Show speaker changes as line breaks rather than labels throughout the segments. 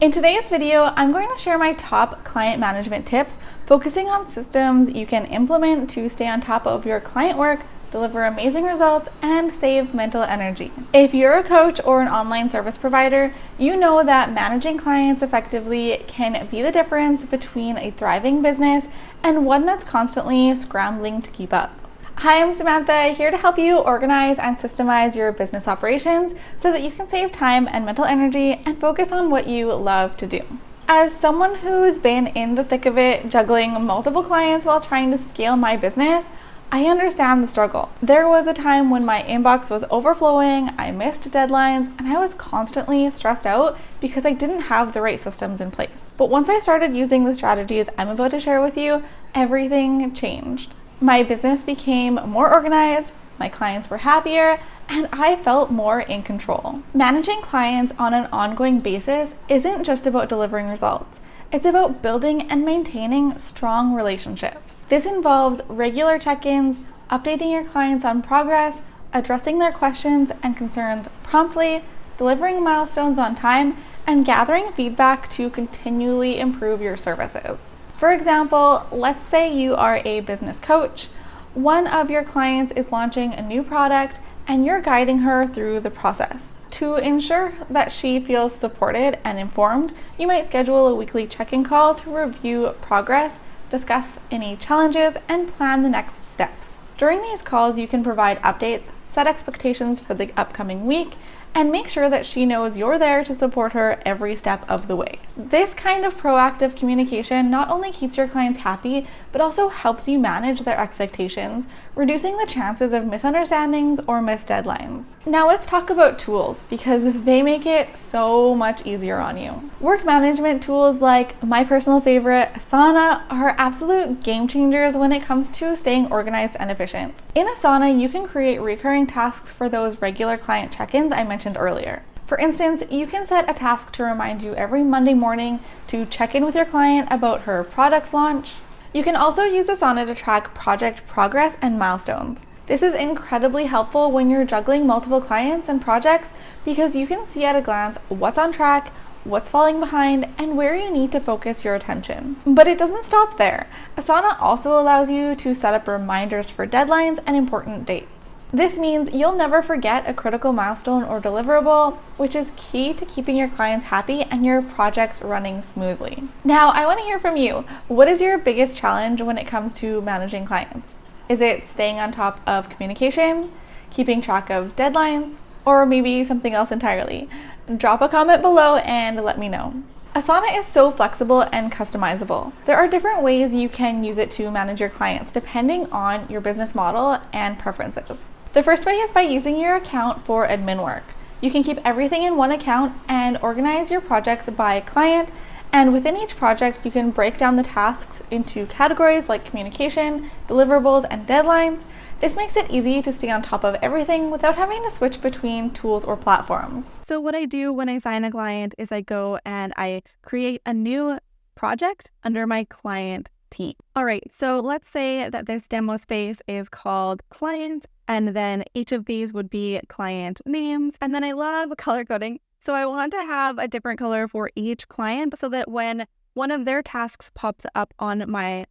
In today's video, I'm going to share my top client management tips, focusing on systems you can implement to stay on top of your client work, deliver amazing results, and save mental energy. If you're a coach or an online service provider, you know that managing clients effectively can be the difference between a thriving business and one that's constantly scrambling to keep up. Hi, I'm Samantha, here to help you organize and systemize your business operations so that you can save time and mental energy and focus on what you love to do. As someone who's been in the thick of it, juggling multiple clients while trying to scale my business, I understand the struggle. There was a time when my inbox was overflowing, I missed deadlines, and I was constantly stressed out because I didn't have the right systems in place. But once I started using the strategies I'm about to share with you, everything changed. My business became more organized, my clients were happier, and I felt more in control. Managing clients on an ongoing basis isn't just about delivering results. It's about building and maintaining strong relationships. This involves regular check-ins, updating your clients on progress, addressing their questions and concerns promptly, delivering milestones on time, and gathering feedback to continually improve your services. For example, let's say you are a business coach. One of your clients is launching a new product and you're guiding her through the process. To ensure that she feels supported and informed, you might schedule a weekly check-in call to review progress, discuss any challenges, and plan the next steps. During these calls, you can provide updates, set expectations for the upcoming week, and make sure that she knows you're there to support her every step of the way. This kind of proactive communication not only keeps your clients happy, but also helps you manage their expectations, reducing the chances of misunderstandings or missed deadlines. Now let's talk about tools, because they make it so much easier on you. Work management tools like my personal favorite, Asana, are absolute game changers when it comes to staying organized and efficient. In Asana, you can create recurring tasks for those regular client check-ins I mentioned earlier. For instance, you can set a task to remind you every Monday morning to check in with your client about her product launch. You can also use Asana to track project progress and milestones. This is incredibly helpful when you're juggling multiple clients and projects because you can see at a glance what's on track, what's falling behind, and where you need to focus your attention. But it doesn't stop there. Asana also allows you to set up reminders for deadlines and important dates. This means you'll never forget a critical milestone or deliverable, which is key to keeping your clients happy and your projects running smoothly. Now, I want to hear from you. What is your biggest challenge when it comes to managing clients? Is it staying on top of communication, keeping track of deadlines, or maybe something else entirely? Drop a comment below and let me know. Asana is so flexible and customizable. There are different ways you can use it to manage your clients depending on your business model and preferences. The first way is by using your account for admin work. You can keep everything in one account and organize your projects by client, and within each project you can break down the tasks into categories like communication, deliverables, and deadlines. This makes it easy to stay on top of everything without having to switch between tools or platforms. So what I do when I sign a client is I go and I create a new project under my client team. All right, so let's say that this demo space is called client, and then each of these would be client names. And then I love color coding. So I want to have a different color for each client so that when one of their tasks pops up on my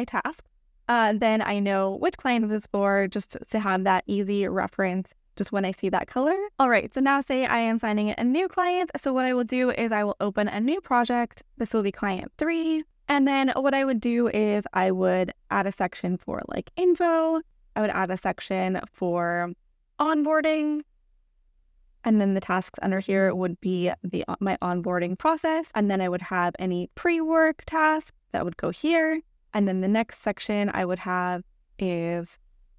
task, then I know which client it is for, just to have that easy reference just when I see that color. All right, so now say I am signing a new client. So what I will do is I will open a new project. This will be client 3. And then what I would do is I would add a section for like info. I would add a section for onboarding. And then the tasks under here would be my onboarding process. And then I would have any pre-work tasks that would go here. And then the next section I would have is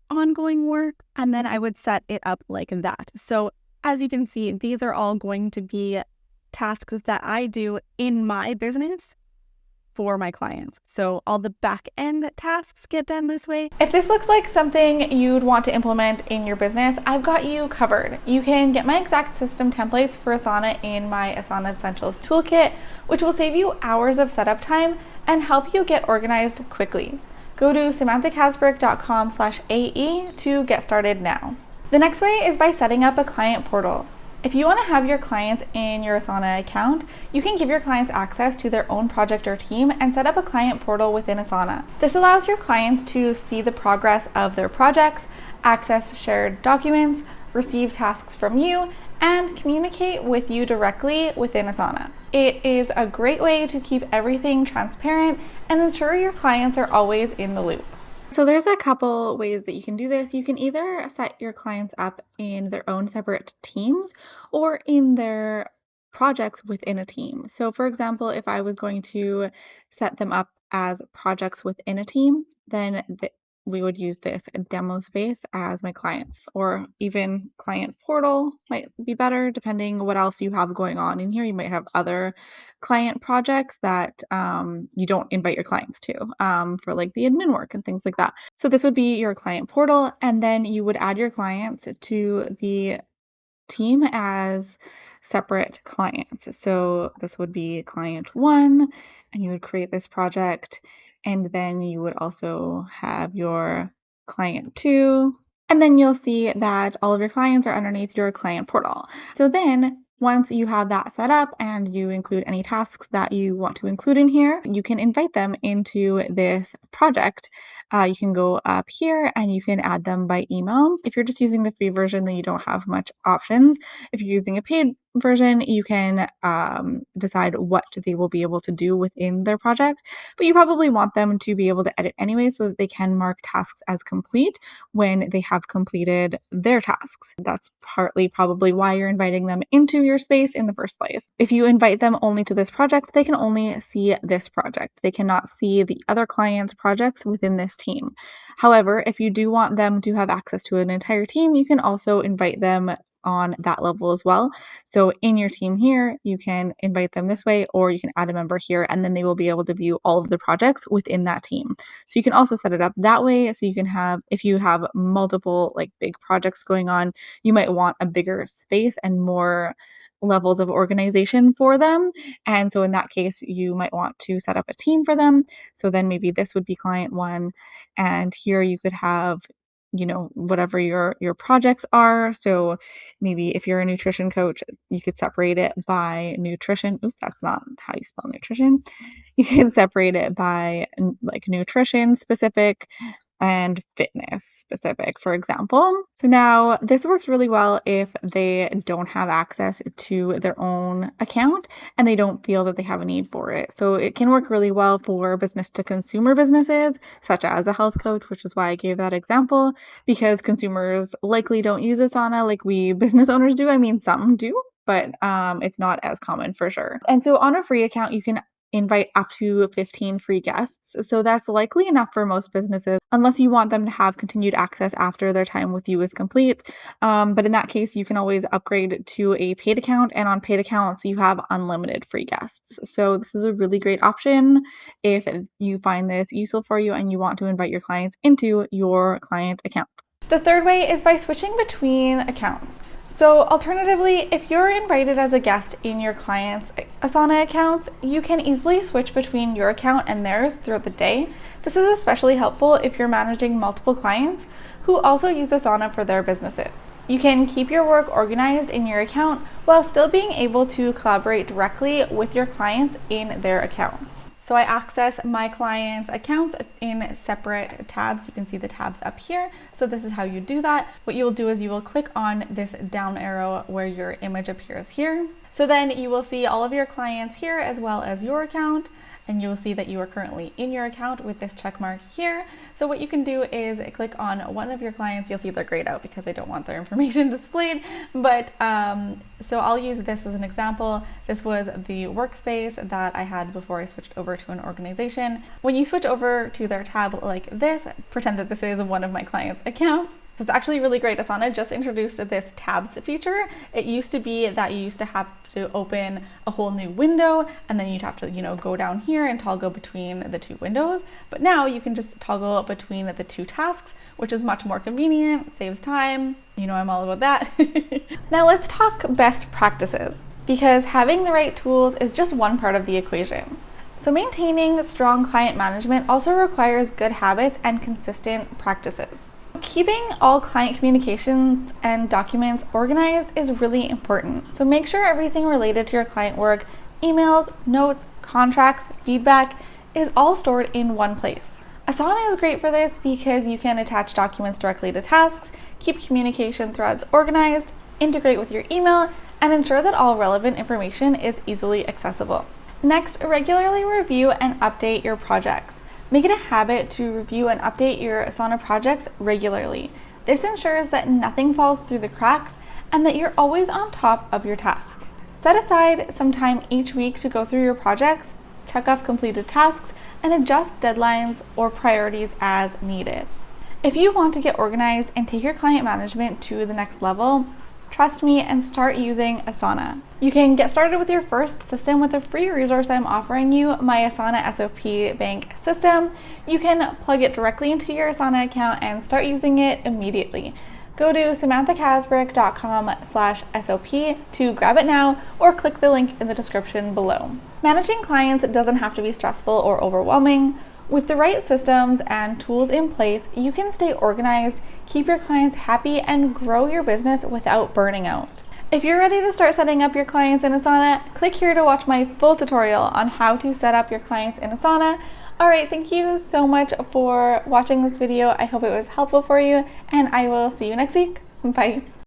ongoing work. And then I would set it up like that. So as you can see, these are all going to be tasks that I do in my business for my clients. So all the back end tasks get done this way. If this looks like something you'd want to implement in your business, I've got you covered. You can get my exact system templates for Asana in my Asana Essentials Toolkit, which will save you hours of setup time and help you get organized quickly. Go to samanthakasbrick.com/AE to get started now. The next way is by setting up a client portal. If you want to have your clients in your Asana account, you can give your clients access to their own project or team and set up a client portal within Asana. This allows your clients to see the progress of their projects, access shared documents, receive tasks from you, and communicate with you directly within Asana. It is a great way to keep everything transparent and ensure your clients are always in the loop. So there's a couple ways that you can do this. You can either set your clients up in their own separate teams or in their projects within a team. So for example, if I was going to set them up as projects within a team, then we would use this demo space as my clients, or even client portal might be better depending what else you have going on in here. You might have other client projects that you don't invite your clients to for like the admin work and things like that. So this would be your client portal, and then you would add your clients to the team as separate clients. So this would be client one, and you would create this project, and then you would also have your client two, and then you'll see that all of your clients are underneath your client portal. So then once you have that set up and you include any tasks that you want to include in here, you can invite them into this project. You can go up here and you can add them by email. If you're just using the free version, then you don't have much options. If you're using a paid version, you can decide what they will be able to do within their project, but you probably want them to be able to edit anyway so that they can mark tasks as complete when they have completed their tasks. That's partly probably why you're inviting them into your space in the first place. If you invite them only to this project, they can only see this project. They cannot see the other clients' projects within this team. However, if you do want them to have access to an entire team, you can also invite them on that level as well. So in your team here, you can invite them this way, or you can add a member here, and then they will be able to view all of the projects within that team. So you can also set it up that way. So you can have, if you have multiple like big projects going on, you might want a bigger space and more levels of organization for them. And so in that case, you might want to set up a team for them. So then maybe this would be client one, and here you could have, you know, whatever your projects are. So maybe if you're a nutrition coach, you could separate it by nutrition. Oops, that's not how you spell nutrition. You can separate it by like nutrition specific and fitness specific, for example. So now this works really well if they don't have access to their own account and they don't feel that they have a need for it. So it can work really well for business to consumer businesses, such as a health coach, which is why I gave that example, because consumers likely don't use Asana like we business owners do. I mean, some do, but it's not as common for sure. And so on a free account, you can invite up to 15 free guests. So that's likely enough for most businesses, unless you want them to have continued access after their time with you is complete. But in that case, you can always upgrade to a paid account, and on paid accounts, you have unlimited free guests. So this is a really great option if you find this useful for you and you want to invite your clients into your client account. The third way is by switching between accounts. So alternatively, if you're invited as a guest in your client's Asana accounts, you can easily switch between your account and theirs throughout the day. This is especially helpful if you're managing multiple clients who also use Asana for their businesses. You can keep your work organized in your account while still being able to collaborate directly with your clients in their accounts. So I access my client's accounts in separate tabs. You can see the tabs up here. So this is how you do that. What you will do is you will click on this down arrow where your image appears here. So then you will see all of your clients here as well as your account, and you'll see that you are currently in your account with this check mark here. So what you can do is click on one of your clients. You'll see they're grayed out because I don't want their information displayed, but so I'll use this as an example. This was the workspace that I had before I switched over to an organization. When you switch over to their tab like this, pretend that this is one of my clients' accounts. So it's actually really great. Asana just introduced this tabs feature. It used to be that you used to have to open a whole new window, and then you'd have to, go down here and toggle between the two windows. But now you can just toggle between the two tasks, which is much more convenient, saves time. I'm all about that. Now let's talk best practices, because having the right tools is just one part of the equation. So maintaining strong client management also requires good habits and consistent practices. Keeping all client communications and documents organized is really important. So make sure everything related to your client work, emails, notes, contracts, feedback, is all stored in one place. Asana is great for this because you can attach documents directly to tasks, keep communication threads organized, integrate with your email, and ensure that all relevant information is easily accessible. Next, regularly review and update your projects. Make it a habit to review and update your Asana projects regularly. This ensures that nothing falls through the cracks and that you're always on top of your tasks. Set aside some time each week to go through your projects, check off completed tasks, and adjust deadlines or priorities as needed. If you want to get organized and take your client management to the next level, trust me and start using Asana. You can get started with your first system with a free resource I'm offering you, my Asana SOP bank system. You can plug it directly into your Asana account and start using it immediately. Go to samanthacasbrick.com/SOP to grab it now, or click the link in the description below. Managing clients doesn't have to be stressful or overwhelming. With the right systems and tools in place, you can stay organized, keep your clients happy, and grow your business without burning out. If you're ready to start setting up your clients in Asana, click here to watch my full tutorial on how to set up your clients in Asana. Alright, thank you so much for watching this video. I hope it was helpful for you, and I will see you next week. Bye.